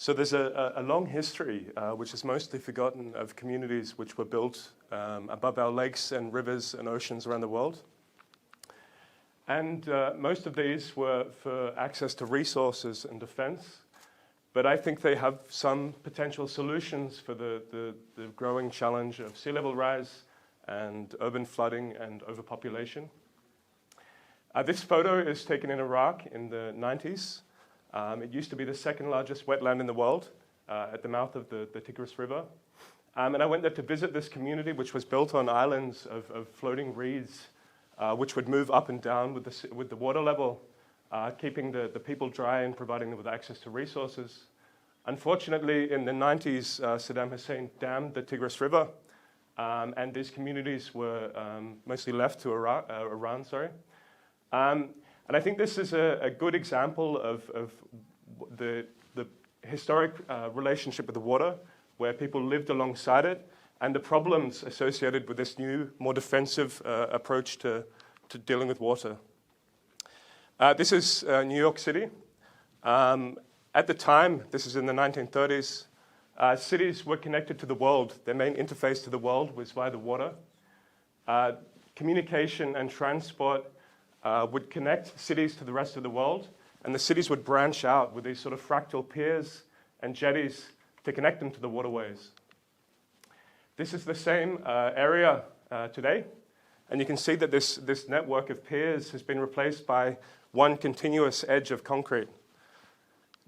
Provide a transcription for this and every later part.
So there's a long history, which is mostly forgotten, of communities which were built above our lakes and rivers and oceans around the world. And most of these were for access to resources and defense. But I think they have some potential solutions for the growing challenge of sea level rise and urban flooding and overpopulation. This photo is taken in Iraq in the 90s. It used to be the second largest wetland in the world at the mouth of the Tigris River. And I went there to visit this community, which was built on islands of floating reeds, which would move up and down with the water level, keeping the people dry and providing them with access to resources. Unfortunately, in the 90s, Saddam Hussein dammed the Tigris River, and these communities were mostly left to Iran. And I think this is a good example of the historic relationship with the water, where people lived alongside it, and the problems associated with this new, more defensive approach to dealing with water. This is New York City. At the time, this is in the 1930s, cities were connected to the world. Their main interface to the world was via the water. Communication and transport would connect cities to the rest of the world, and the cities would branch out with these sort of fractal piers and jetties to connect them to the waterways. This is the same area today, and you can see that this network of piers has been replaced by one continuous edge of concrete.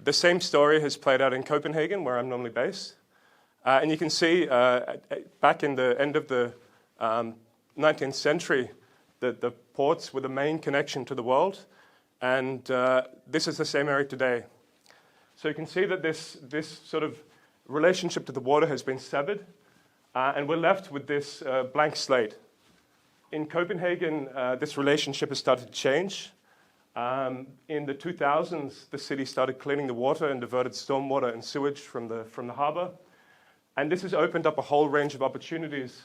The same story has played out in Copenhagen, where I'm normally based, and you can see back in the end of the 19th century, the ports were the main connection to the world, and this is the same area today. So you can see that this sort of relationship to the water has been severed, and we're left with this blank slate. In Copenhagen, this relationship has started to change. In the 2000s, the city started cleaning the water and diverted stormwater and sewage from the harbor, and this has opened up a whole range of opportunities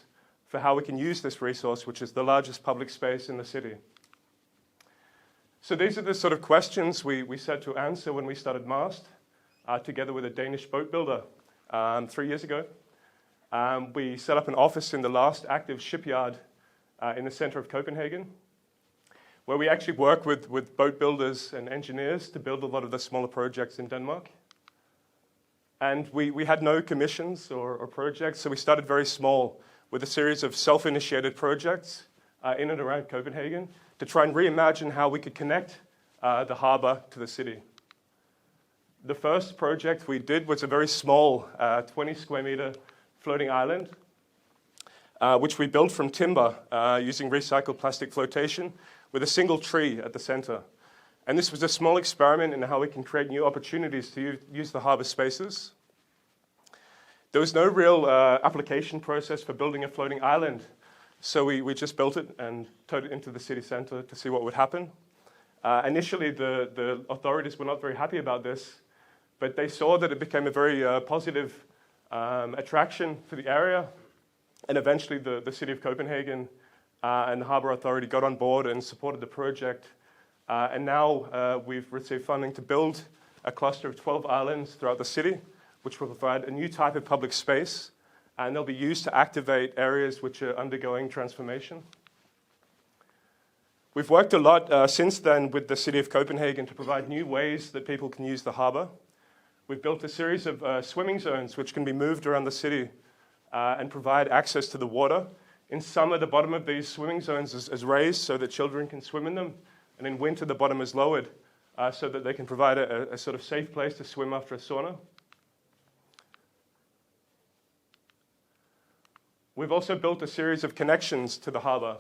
for how we can use this resource, which is the largest public space in the city. So these are the sort of questions we set to answer when we started MAST, together with a Danish boat builder 3 years ago. We set up an office in the last active shipyard in the center of Copenhagen, where we actually work with boat builders and engineers to build a lot of the smaller projects in Denmark. And we had no commissions or projects, so we started very small with a series of self-initiated projects in and around Copenhagen to try and reimagine how we could connect the harbor to the city. The first project we did was a very small 20 square meter floating island, which we built from timber using recycled plastic flotation with a single tree at the center. And this was a small experiment in how we can create new opportunities to use the harbor spaces. There was no real application process for building a floating island, so we just built it and towed it into the city center to see what would happen. Initially, the authorities were not very happy about this, but they saw that it became a very positive attraction for the area, and eventually the city of Copenhagen and the Harbour Authority got on board and supported the project. And now we've received funding to build a cluster of 12 islands throughout the city, which will provide a new type of public space, and they'll be used to activate areas which are undergoing transformation. We've worked a lot since then with the city of Copenhagen to provide new ways that people can use the harbour. We've built a series of swimming zones which can be moved around the city and provide access to the water. In summer, the bottom of these swimming zones is raised so that children can swim in them, and in winter, the bottom is lowered so that they can provide a sort of safe place to swim after a sauna. We've also built a series of connections to the harbour,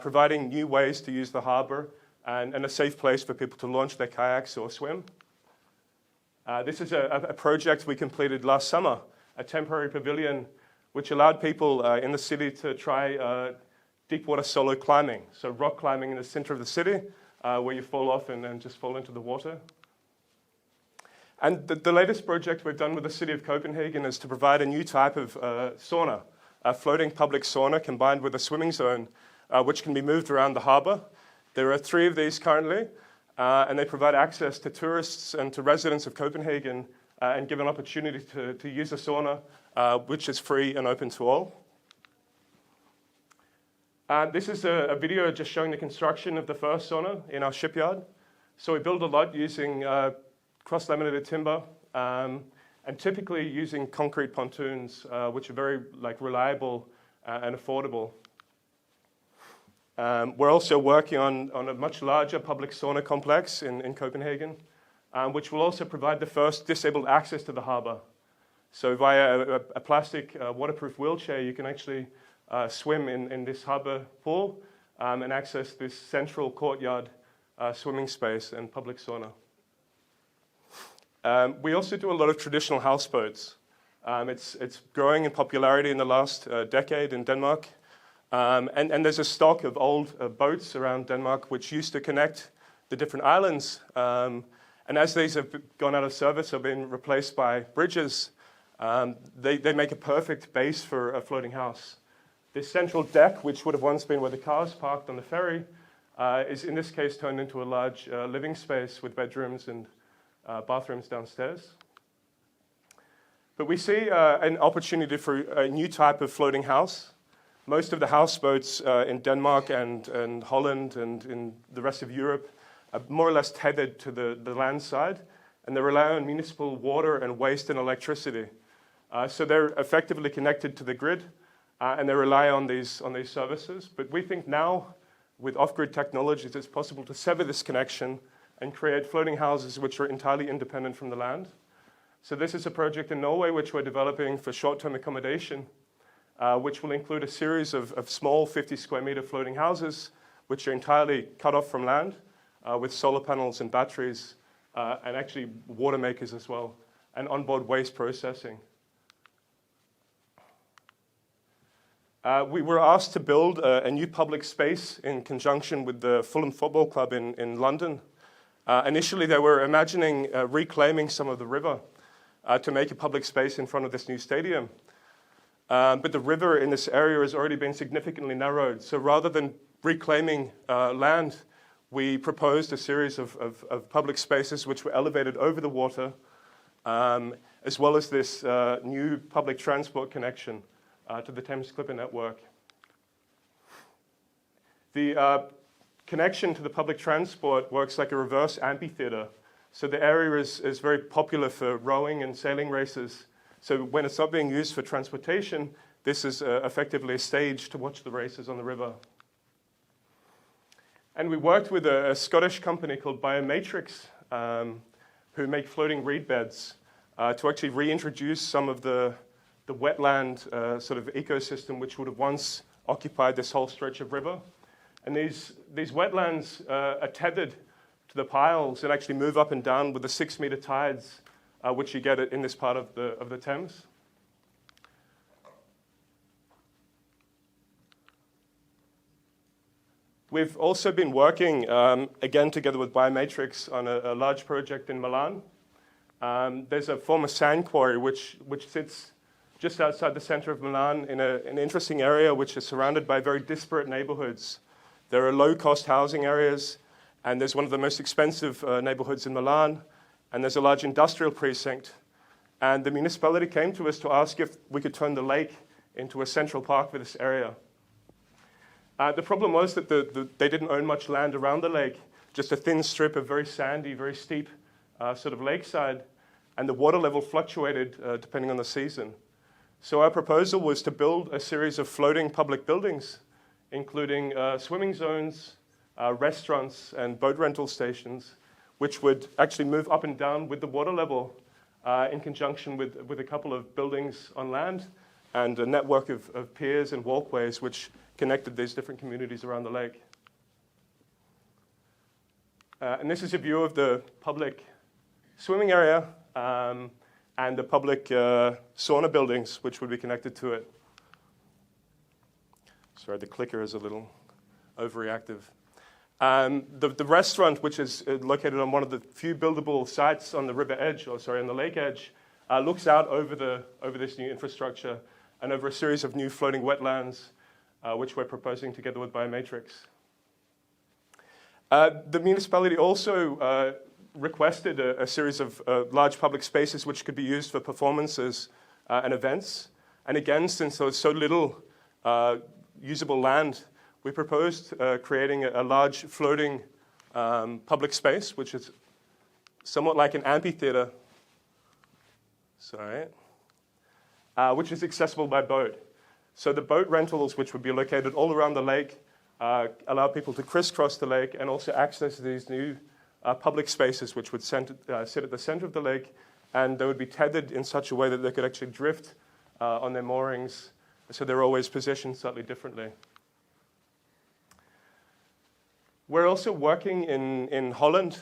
providing new ways to use the harbour and a safe place for people to launch their kayaks or swim. This is a project we completed last summer, a temporary pavilion which allowed people in the city to try deep water solo climbing, so rock climbing in the center of the city where you fall off and then just fall into the water. And the latest project we've done with the city of Copenhagen is to provide a new type of sauna, a floating public sauna combined with a swimming zone, which can be moved around the harbour. There are 3 of these currently, and they provide access to tourists and to residents of Copenhagen and give an opportunity to use a sauna, which is free and open to all. This is a video just showing the construction of the first sauna in our shipyard. So we build a lot using cross-laminated timber, and typically using concrete pontoons, which are very reliable and affordable. We're also working on a much larger public sauna complex in Copenhagen, which will also provide the first disabled access to the harbor. So via a plastic waterproof wheelchair, you can actually swim in this harbor pool and access this central courtyard swimming space and public sauna. We also do a lot of traditional houseboats. It's growing in popularity in the last decade in Denmark. And there's a stock of old boats around Denmark which used to connect the different islands. And as these have gone out of service or been replaced by bridges, they make a perfect base for a floating house. This central deck, which would have once been where the cars parked on the ferry, is in this case turned into a large living space with bedrooms and bathrooms downstairs. But we see an opportunity for a new type of floating house. Most of the houseboats in Denmark and Holland and in the rest of Europe are more or less tethered to the land side, and they rely on municipal water and waste and electricity. So they're effectively connected to the grid, and they rely on these services. But we think now, with off-grid technologies, it's possible to sever this connection and create floating houses which are entirely independent from the land. So this is a project in Norway which we're developing for short-term accommodation, which will include a series of small 50 square meter floating houses which are entirely cut off from land with solar panels and batteries and actually water makers as well, and onboard waste processing. We were asked to build a new public space in conjunction with the Fulham Football Club in London. Initially, they were imagining reclaiming some of the river to make a public space in front of this new stadium. But the river in this area has already been significantly narrowed. So rather than reclaiming land, we proposed a series of public spaces which were elevated over the water, as well as this new public transport connection to the Thames Clipper network. The connection to the public transport works like a reverse amphitheater. So the area is very popular for rowing and sailing races. So when it's not being used for transportation, this is effectively a stage to watch the races on the river. And we worked with a Scottish company called Biomatrix, who make floating reed beds, to actually reintroduce some of the wetland sort of ecosystem which would have once occupied this whole stretch of river. And these wetlands are tethered to the piles and actually move up and down with the 6-meter tides, which you get in this part of the Thames. We've also been working, again together with Biomatrix, on a large project in Milan. There's a former sand quarry which sits just outside the center of Milan in an interesting area which is surrounded by very disparate neighborhoods. There are low-cost housing areas, and there's one of the most expensive neighborhoods in Milan, and there's a large industrial precinct. And the municipality came to us to ask if we could turn the lake into a central park for this area. The problem was that they didn't own much land around the lake, just a thin strip of very sandy, very steep sort of lakeside, and the water level fluctuated depending on the season. So our proposal was to build a series of floating public buildings, including swimming zones, restaurants, and boat rental stations, which would actually move up and down with the water level in conjunction with a couple of buildings on land and a network of piers and walkways which connected these different communities around the lake. And this is a view of the public swimming area and the public sauna buildings which would be connected to it. Sorry, the clicker is a little overreactive. The restaurant, which is located on one of the few buildable sites on the river edge, on the lake edge, looks out over this new infrastructure and over a series of new floating wetlands, which we're proposing together with Biomatrix. The municipality also requested a series of large public spaces which could be used for performances and events. And again, since there was so little usable land, we proposed creating a large floating public space, which is somewhat like an amphitheater, which is accessible by boat. So the boat rentals, which would be located all around the lake, allow people to crisscross the lake and also access these new public spaces, which would sit at the center of the lake, and they would be tethered in such a way that they could actually drift on their moorings, so they're always positioned slightly differently. We're also working in Holland,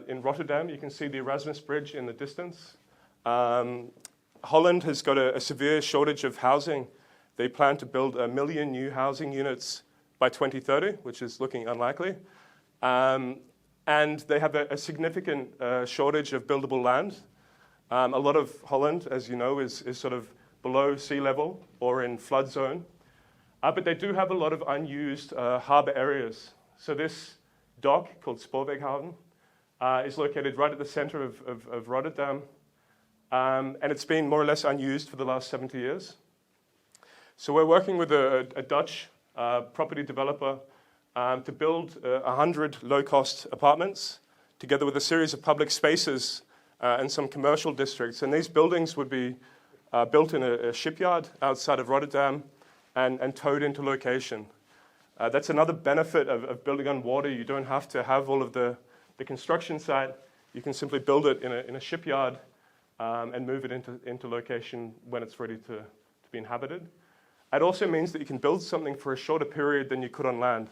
in Rotterdam. You can see the Erasmus Bridge in the distance. Holland has got a severe shortage of housing. They plan to build 1 million new housing units by 2030, which is looking unlikely. And they have a significant shortage of buildable land. A lot of Holland, as you know, is sort of below sea level or in flood zone. But they do have a lot of unused harbor areas. So this dock, called Spoorweghaven, is located right at the center of Rotterdam. And it's been more or less unused for the last 70 years. So we're working with a Dutch property developer to build 100 low-cost apartments, together with a series of public spaces and some commercial districts. And these buildings would be built in a shipyard outside of Rotterdam and towed into location. That's another benefit of building on water. You don't have to have all of the construction site. You can simply build it in a shipyard and move it into location when it's ready to be inhabited. It also means that you can build something for a shorter period than you could on land.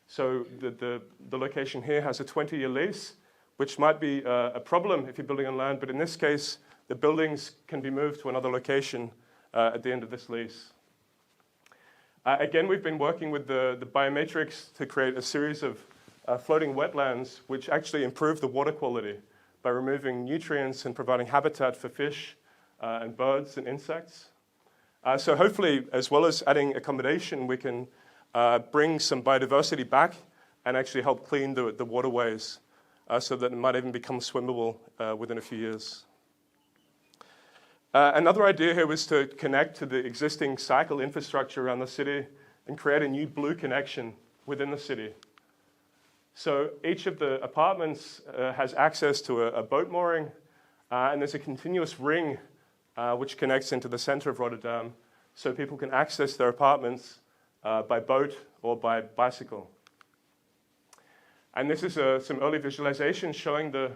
So the location here has a 20-year lease, which might be a problem if you're building on land, but in this case, the buildings can be moved to another location at the end of this lease. Again, we've been working with the biometrics to create a series of floating wetlands, which actually improve the water quality by removing nutrients and providing habitat for fish and birds and insects. So hopefully, as well as adding accommodation, we can bring some biodiversity back and actually help clean the waterways so that it might even become swimmable within a few years. Another idea here was to connect to the existing cycle infrastructure around the city and create a new blue connection within the city. So each of the apartments has access to a boat mooring, and there's a continuous ring which connects into the center of Rotterdam, so people can access their apartments by boat or by bicycle. And this is some early visualization showing the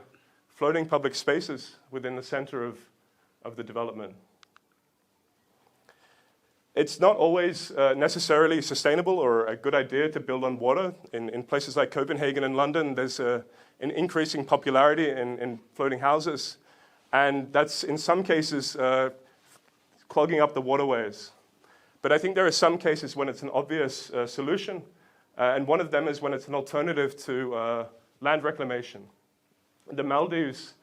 floating public spaces within the center of the development. It's not always necessarily sustainable or a good idea to build on water. In places like Copenhagen and London, there's an increasing popularity in floating houses. And that's, in some cases, clogging up the waterways. But I think there are some cases when it's an obvious solution. And one of them is when it's an alternative to land reclamation. The Maldives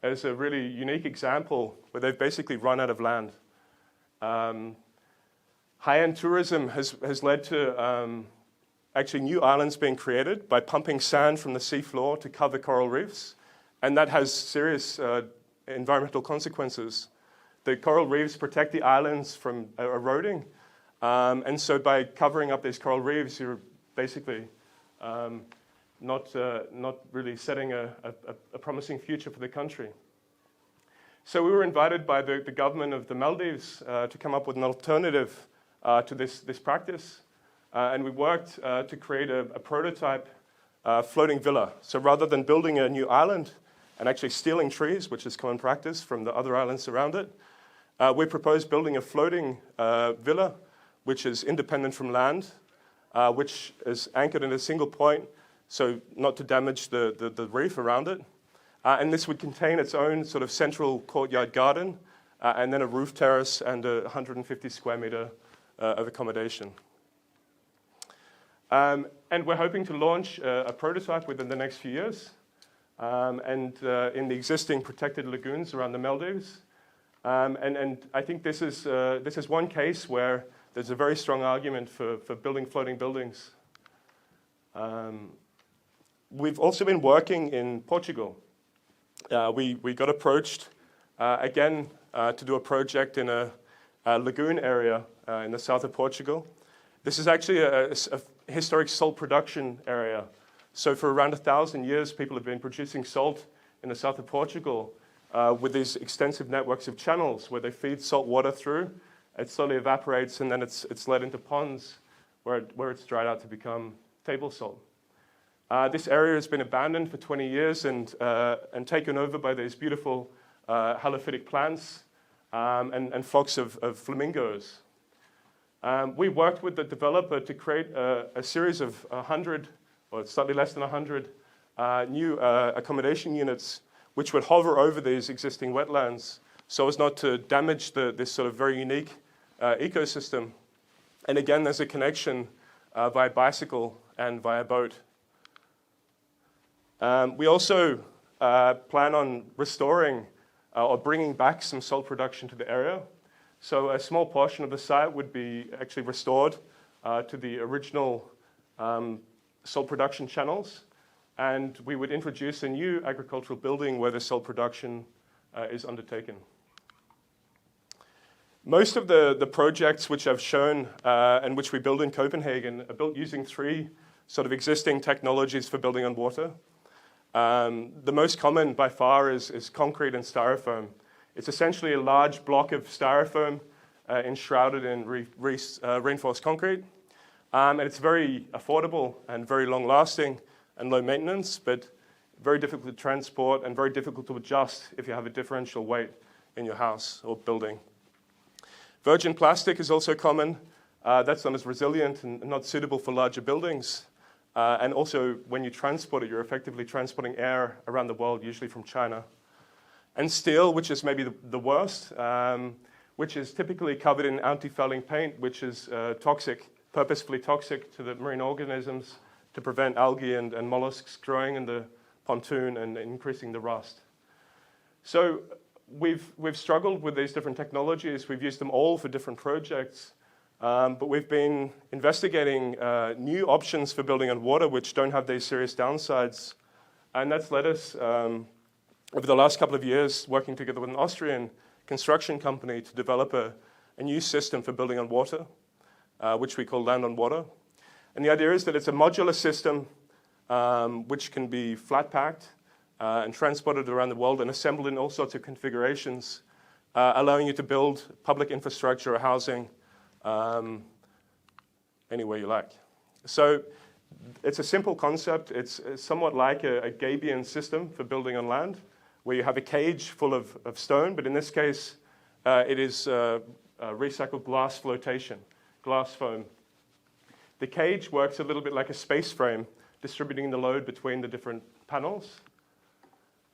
is a really unique example where they've basically run out of land. High-end tourism has led to actually new islands being created by pumping sand from the seafloor to cover coral reefs. And that has serious environmental consequences. The coral reefs protect the islands from eroding. And so by covering up these coral reefs, you're basically not really setting a promising future for the country. So we were invited by the government of the Maldives to come up with an alternative to this practice. And we worked to create a prototype floating villa. So rather than building a new island and actually stealing trees, which is common practice from the other islands around it, we proposed building a floating villa, which is independent from land, which is anchored in a single point, so not to damage the reef around it. And this would contain its own sort of central courtyard garden, and then a roof terrace and a 150 square meter of accommodation. And we're hoping to launch a prototype within the next few years, and in the existing protected lagoons around the Maldives. And I think this is one case where there's a very strong argument for building floating buildings. We've also been working in Portugal. we got approached again to do a project in a lagoon area in the south of Portugal. This is actually a historic salt production area. So for around 1,000 years, people have been producing salt in the south of Portugal with these extensive networks of channels where they feed salt water through. It slowly evaporates, and then it's led into ponds where it's dried out to become table salt. This area has been abandoned for 20 years and taken over by these beautiful halophytic plants and flocks of flamingos. We worked with the developer to create a series of 100, or slightly less than 100, new accommodation units which would hover over these existing wetlands so as not to damage this sort of very unique ecosystem. And again, there's a connection via bicycle and via boat. We also plan on restoring or bringing back some salt production to the area. So a small portion of the site would be actually restored to the original salt production channels, and we would introduce a new agricultural building where the salt production is undertaken. Most of the projects which I've shown and which we build in Copenhagen are built using three sort of existing technologies for building on water. The most common by far is concrete and styrofoam. It's essentially a large block of styrofoam enshrouded in reinforced concrete. And it's very affordable and very long-lasting and low maintenance, but very difficult to transport and very difficult to adjust if you have a differential weight in your house or building. Virgin plastic is also common. That's not as resilient and not suitable for larger buildings. And also, when you transport it, you're effectively transporting air around the world, usually from China. And steel, which is maybe the worst, which is typically covered in anti-fouling paint, which is toxic, purposefully toxic to the marine organisms to prevent algae and mollusks growing in the pontoon and increasing the rust. So we've struggled with these different technologies. We've used them all for different projects. But we've been investigating new options for building on water which don't have these serious downsides. And that's led us, over the last couple of years, working together with an Austrian construction company to develop a new system for building on water, which we call Land on Water. And the idea is that it's a modular system which can be flat-packed and transported around the world and assembled in all sorts of configurations, allowing you to build public infrastructure or housing anywhere you like. So it's a simple concept. It's somewhat like a Gabian system for building on land, where you have a cage full of stone, but in this case, it is recycled glass flotation, glass foam. The cage works a little bit like a space frame, distributing the load between the different panels.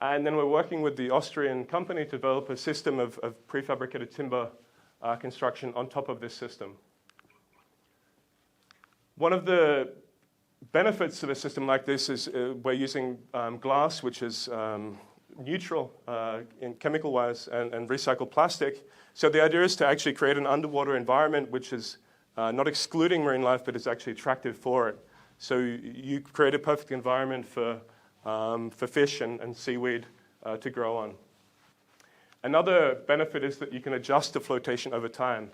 And then we're working with the Austrian company to develop a system of prefabricated timber construction on top of this system. One of the benefits of a system like this is we're using glass, which is neutral in chemical-wise, and recycled plastic. So the idea is to actually create an underwater environment which is not excluding marine life, but is actually attractive for it. So you create a perfect environment for fish and seaweed to grow on. Another benefit is that you can adjust the flotation over time.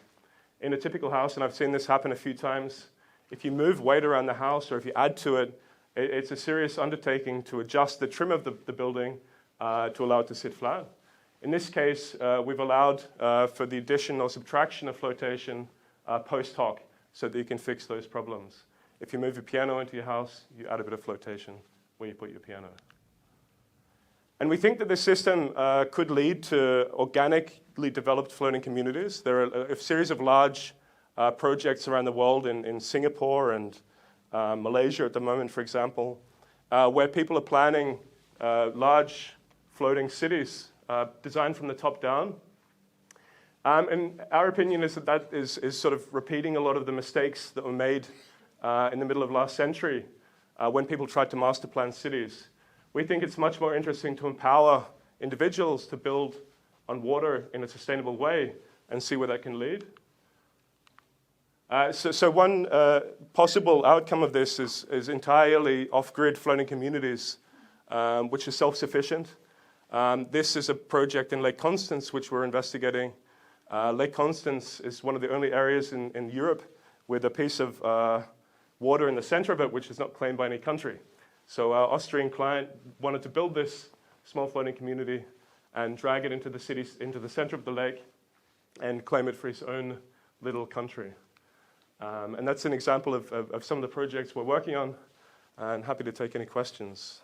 In a typical house, and I've seen this happen a few times, if you move weight around the house or if you add to it, it's a serious undertaking to adjust the trim of the building to allow it to sit flat. In this case, we've allowed for the addition or subtraction of flotation post hoc so that you can fix those problems. If you move a piano into your house, you add a bit of flotation where you put your piano. And we think that this system could lead to organically developed floating communities. There are a series of large projects around the world in Singapore and Malaysia at the moment, for example, where people are planning large floating cities designed from the top down. And our opinion is that is sort of repeating a lot of the mistakes that were made in the middle of last century when people tried to master plan cities. We think it's much more interesting to empower individuals to build on water in a sustainable way and see where that can lead. So one possible outcome of this is entirely off-grid floating communities, which are self-sufficient, This is a project in Lake Constance, which we're investigating. Lake Constance is one of the only areas in Europe with a piece of water in the center of it, which is not claimed by any country. So our Austrian client wanted to build this small floating community and drag it into the city, into the center of the lake, and claim it for his own little country. And that's an example of some of the projects we're working on, and happy to take any questions.